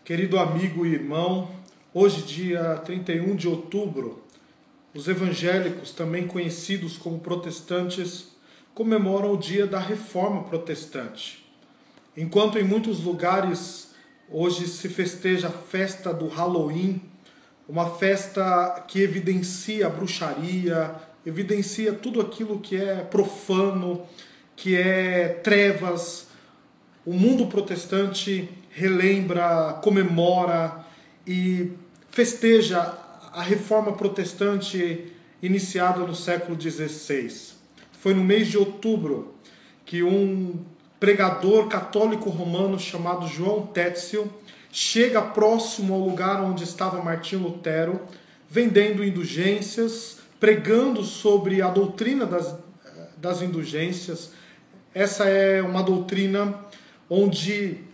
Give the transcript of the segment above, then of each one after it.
Querido amigo e irmão, hoje, dia 31 de outubro, os evangélicos, também conhecidos como protestantes, comemoram o dia da Reforma Protestante. Enquanto em muitos lugares hoje se festeja a festa do Halloween, uma festa que evidencia a bruxaria, evidencia tudo aquilo que é profano, que é trevas. O mundo protestante relembra, comemora e festeja a reforma protestante iniciada no século XVI. Foi no mês de outubro que um pregador católico romano chamado João Tétzel chega próximo ao lugar onde estava Martinho Lutero, vendendo indulgências, pregando sobre a doutrina das indulgências. Essa é uma doutrina onde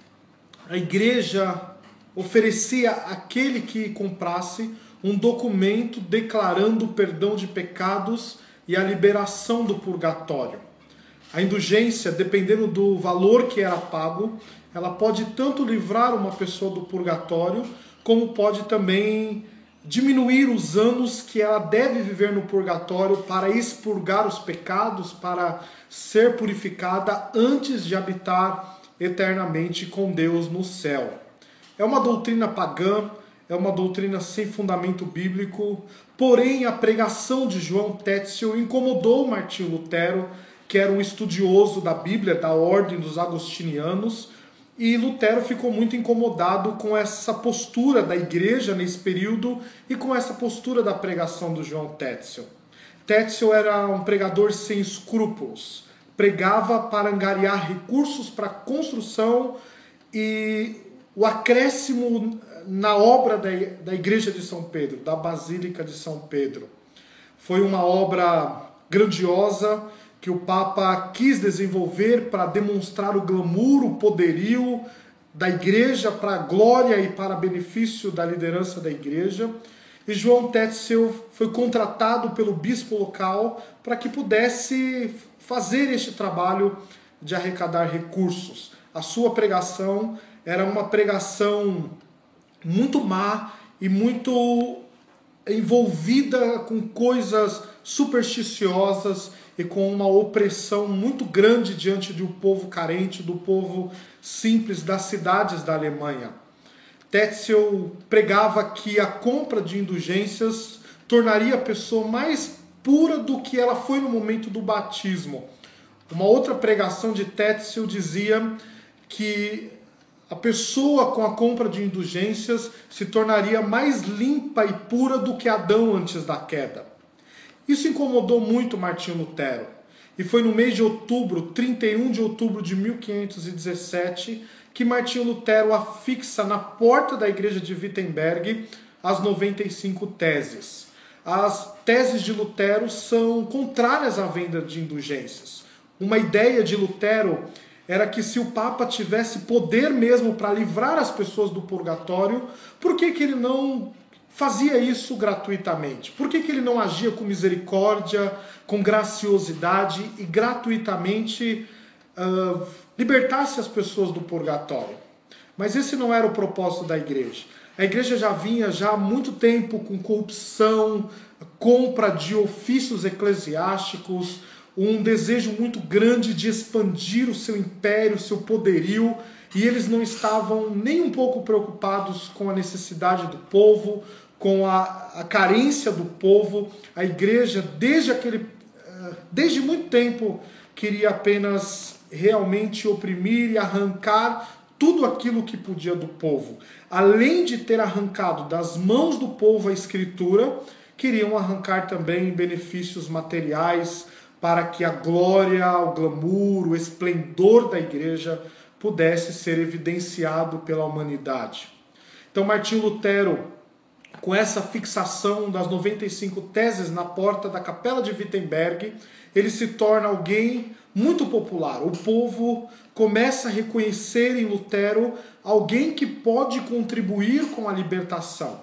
a igreja oferecia àquele que comprasse um documento declarando o perdão de pecados e a liberação do purgatório. A indulgência, dependendo do valor que era pago, ela pode tanto livrar uma pessoa do purgatório, como pode também diminuir os anos que ela deve viver no purgatório para expurgar os pecados, para ser purificada antes de habitar eternamente com Deus no céu. É uma doutrina pagã, é uma doutrina sem fundamento bíblico, porém a pregação de João Tétzel incomodou Martinho Lutero, que era um estudioso da Bíblia, da ordem dos agostinianos, e Lutero ficou muito incomodado com essa postura da igreja nesse período e com essa postura da pregação do João Tétzel. Tétzel era um pregador sem escrúpulos, pregava para angariar recursos para a construção e o acréscimo na obra da Igreja de São Pedro, da Basílica de São Pedro. Foi uma obra grandiosa que o Papa quis desenvolver para demonstrar o glamour, o poderio da Igreja para a glória e para benefício da liderança da Igreja. E João Tétzel foi contratado pelo bispo local para que pudesse fazer este trabalho de arrecadar recursos. A sua pregação era uma pregação muito má e muito envolvida com coisas supersticiosas e com uma opressão muito grande diante do povo carente, do povo simples das cidades da Alemanha. Tétzel pregava que a compra de indulgências tornaria a pessoa mais pura do que ela foi no momento do batismo. Uma outra pregação de Tétzel dizia que a pessoa com a compra de indulgências se tornaria mais limpa e pura do que Adão antes da queda. Isso incomodou muito Martinho Lutero. E foi no mês de outubro, 31 de outubro de 1517, que Martinho Lutero afixa na porta da igreja de Wittenberg as 95 teses. As teses de Lutero são contrárias à venda de indulgências. Uma ideia de Lutero era que se o Papa tivesse poder mesmo para livrar as pessoas do purgatório, por que ele não fazia isso gratuitamente? Por que ele não agia com misericórdia, com graciosidade e gratuitamente libertasse as pessoas do purgatório? Mas esse não era o propósito da igreja. A igreja já vinha há muito tempo com corrupção, compra de ofícios eclesiásticos, um desejo muito grande de expandir o seu império, o seu poderio, e eles não estavam nem um pouco preocupados com a necessidade do povo, com a carência do povo. A igreja, desde muito tempo, queria apenas realmente oprimir e arrancar tudo aquilo que podia do povo. Além de ter arrancado das mãos do povo a escritura, queriam arrancar também benefícios materiais para que a glória, o glamour, o esplendor da igreja pudesse ser evidenciado pela humanidade. Então Martinho Lutero, com essa fixação das 95 teses na porta da Capela de Wittenberg, ele se torna alguém muito popular. O povo começa a reconhecer em Lutero alguém que pode contribuir com a libertação.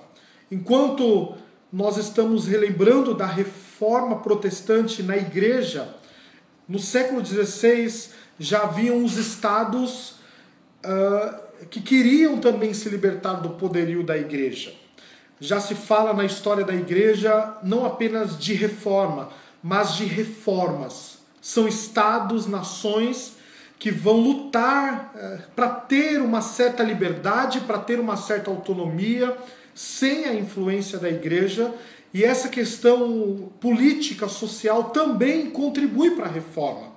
Enquanto nós estamos relembrando da reforma protestante na igreja, no século XVI já haviam os estados que queriam também se libertar do poderio da igreja. Já se fala na história da igreja não apenas de reforma, mas de reformas. São estados, nações que vão lutar para ter uma certa liberdade, para ter uma certa autonomia, sem a influência da igreja. E essa questão política, social, também contribui para a reforma.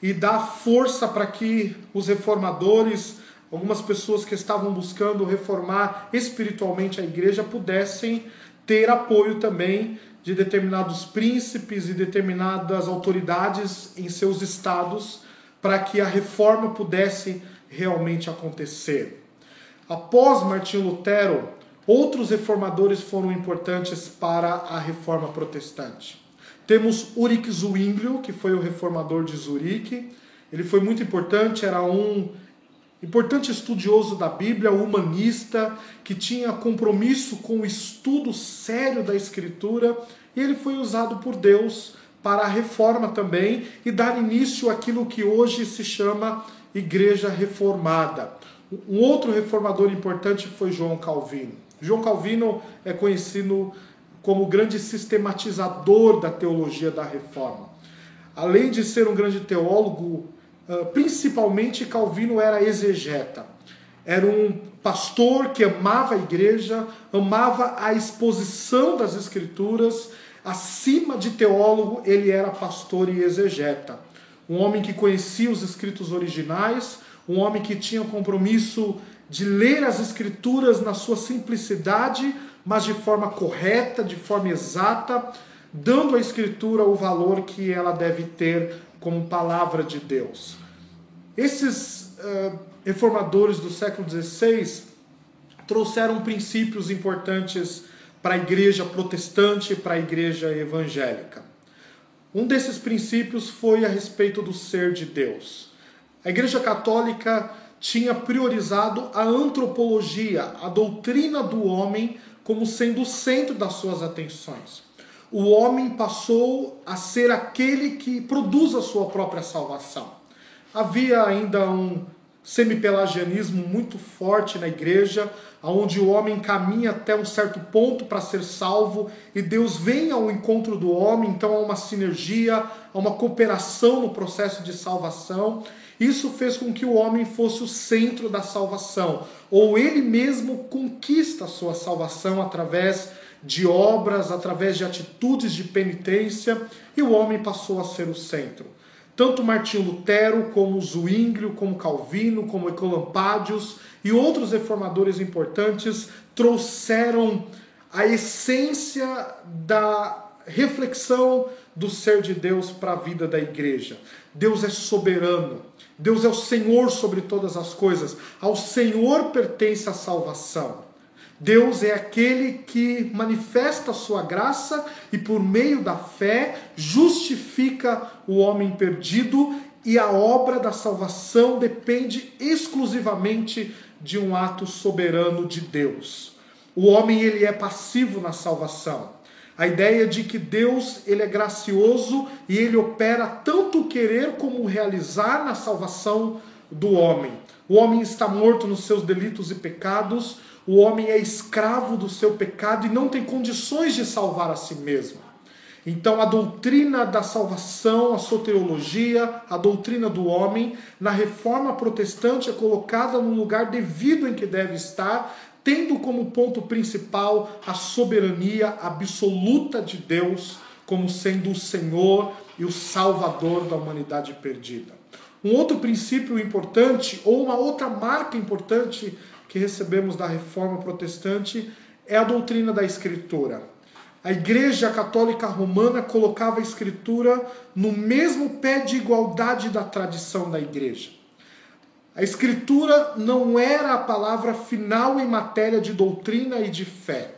E dá força para que os reformadores, algumas pessoas que estavam buscando reformar espiritualmente a igreja, pudessem ter apoio também de determinados príncipes e determinadas autoridades em seus estados, para que a reforma pudesse realmente acontecer. Após Martinho Lutero, outros reformadores foram importantes para a reforma protestante. Temos Ulrich Zwinglio, que foi o reformador de Zurique. Ele foi muito importante, era um importante estudioso da Bíblia, humanista, que tinha compromisso com o estudo sério da Escritura, e ele foi usado por Deus para a reforma também e dar início àquilo que hoje se chama Igreja Reformada. Um outro reformador importante foi João Calvino. João Calvino é conhecido como o grande sistematizador da teologia da reforma. Além de ser um grande teólogo, principalmente Calvino era exegeta. Era um pastor que amava a igreja, amava a exposição das Escrituras. Acima de teólogo, ele era pastor e exegeta. Um homem que conhecia os escritos originais, um homem que tinha compromisso de ler as Escrituras na sua simplicidade, mas de forma correta, de forma exata, dando à Escritura o valor que ela deve ter como palavra de Deus. Esses reformadores do século XVI trouxeram princípios importantes para a igreja protestante e para a igreja evangélica. Um desses princípios foi a respeito do ser de Deus. A igreja católica tinha priorizado a antropologia, a doutrina do homem, como sendo o centro das suas atenções. O homem passou a ser aquele que produz a sua própria salvação. Havia ainda um semipelagianismo muito forte na igreja, onde o homem caminha até um certo ponto para ser salvo e Deus vem ao encontro do homem, então há uma sinergia, há uma cooperação no processo de salvação. Isso fez com que o homem fosse o centro da salvação, ou ele mesmo conquista a sua salvação através de obras, através de atitudes de penitência, e o homem passou a ser o centro. Tanto Martinho Lutero, como Zwinglio, como Calvino, como Ecolampadius e outros reformadores importantes trouxeram a essência da reflexão do ser de Deus para a vida da igreja. Deus é soberano, Deus é o Senhor sobre todas as coisas, ao Senhor pertence a salvação. Deus é aquele que manifesta a sua graça e por meio da fé justifica o homem perdido, e a obra da salvação depende exclusivamente de um ato soberano de Deus. O homem ele é passivo na salvação. A ideia de que Deus ele é gracioso e ele opera tanto o querer como o realizar na salvação do homem. O homem está morto nos seus delitos e pecados, o homem é escravo do seu pecado e não tem condições de salvar a si mesmo. Então a doutrina da salvação, a soteriologia, a doutrina do homem, na reforma protestante é colocada no lugar devido em que deve estar, tendo como ponto principal a soberania absoluta de Deus, como sendo o Senhor e o Salvador da humanidade perdida. Um outro princípio importante, ou uma outra marca importante que recebemos da reforma protestante, é a doutrina da Escritura. A Igreja Católica Romana colocava a Escritura no mesmo pé de igualdade da tradição da Igreja. A Escritura não era a palavra final em matéria de doutrina e de fé,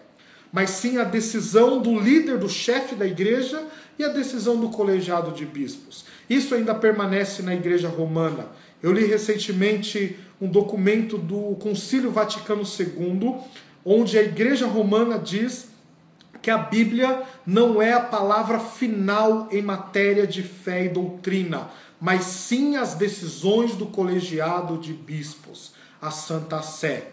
mas sim a decisão do líder, do chefe da Igreja e a decisão do colegiado de bispos. Isso ainda permanece na Igreja Romana. Eu li recentemente um documento do Concílio Vaticano II, onde a Igreja Romana diz que a Bíblia não é a palavra final em matéria de fé e doutrina, mas sim as decisões do colegiado de bispos. a Santa Sé.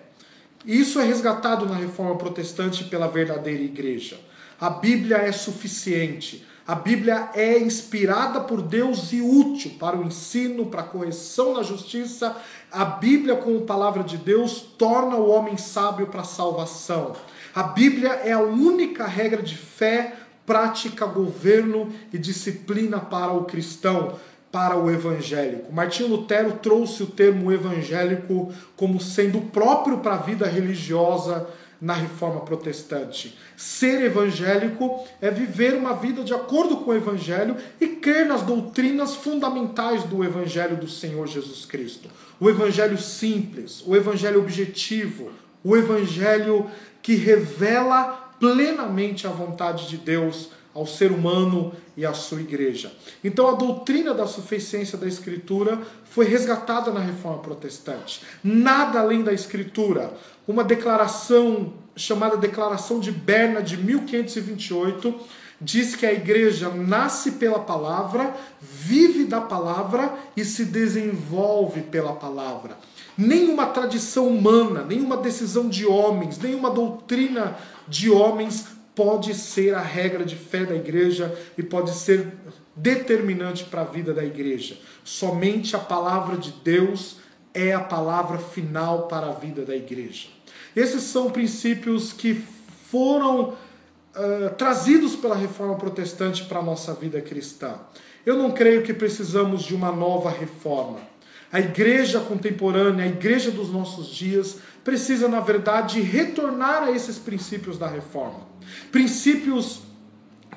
Isso é resgatado na Reforma Protestante pela verdadeira igreja. A Bíblia é suficiente. A Bíblia é inspirada por Deus e útil para o ensino, para a correção na justiça. A Bíblia, como palavra de Deus, torna o homem sábio para a salvação. A Bíblia é a única regra de fé, prática, governo e disciplina para o cristão, para o evangélico. Martinho Lutero trouxe o termo evangélico como sendo próprio para a vida religiosa na Reforma Protestante. Ser evangélico é viver uma vida de acordo com o Evangelho e crer nas doutrinas fundamentais do Evangelho do Senhor Jesus Cristo. O Evangelho simples, o Evangelho objetivo, o Evangelho que revela plenamente a vontade de Deus ao ser humano e à sua igreja. Então a doutrina da suficiência da Escritura foi resgatada na Reforma Protestante. Nada além da Escritura. Uma declaração chamada Declaração de Berna de 1528 diz que a igreja nasce pela palavra, vive da palavra e se desenvolve pela palavra. Nenhuma tradição humana, nenhuma decisão de homens, nenhuma doutrina de homens pode ser a regra de fé da igreja e pode ser determinante para a vida da igreja. Somente a palavra de Deus é a palavra final para a vida da igreja. Esses são princípios que foram trazidos pela Reforma Protestante para a nossa vida cristã. Eu não creio que precisamos de uma nova reforma. A igreja contemporânea, a igreja dos nossos dias, precisa, na verdade, retornar a esses princípios da reforma. Princípios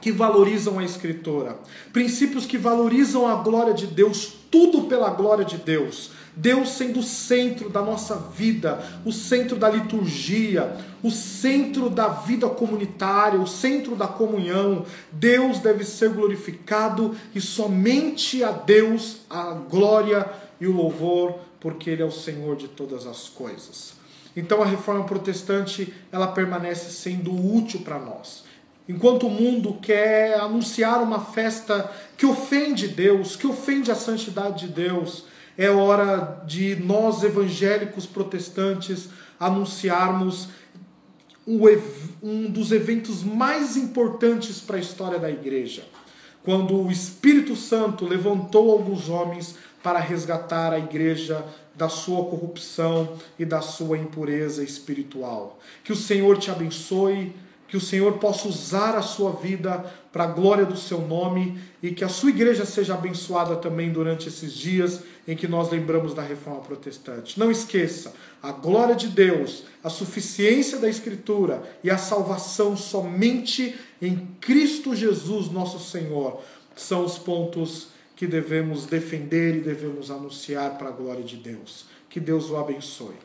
que valorizam a Escritura. Princípios que valorizam a glória de Deus, tudo pela glória de Deus. Deus sendo o centro da nossa vida, o centro da liturgia, o centro da vida comunitária, o centro da comunhão. Deus deve ser glorificado e somente a Deus a glória e o louvor, porque Ele é o Senhor de todas as coisas. Então a Reforma Protestante, ela permanece sendo útil para nós. Enquanto o mundo quer anunciar uma festa que ofende Deus, que ofende a santidade de Deus, é hora de nós evangélicos protestantes anunciarmos um dos eventos mais importantes para a história da igreja. Quando o Espírito Santo levantou alguns homens para resgatar a igreja da sua corrupção e da sua impureza espiritual. Que o Senhor te abençoe, que o Senhor possa usar a sua vida para a glória do seu nome e que a sua igreja seja abençoada também durante esses dias em que nós lembramos da Reforma Protestante. Não esqueça, a glória de Deus, a suficiência da Escritura e a salvação somente em Cristo Jesus, nosso Senhor, são os pontos que devemos defender e devemos anunciar para a glória de Deus. Que Deus o abençoe.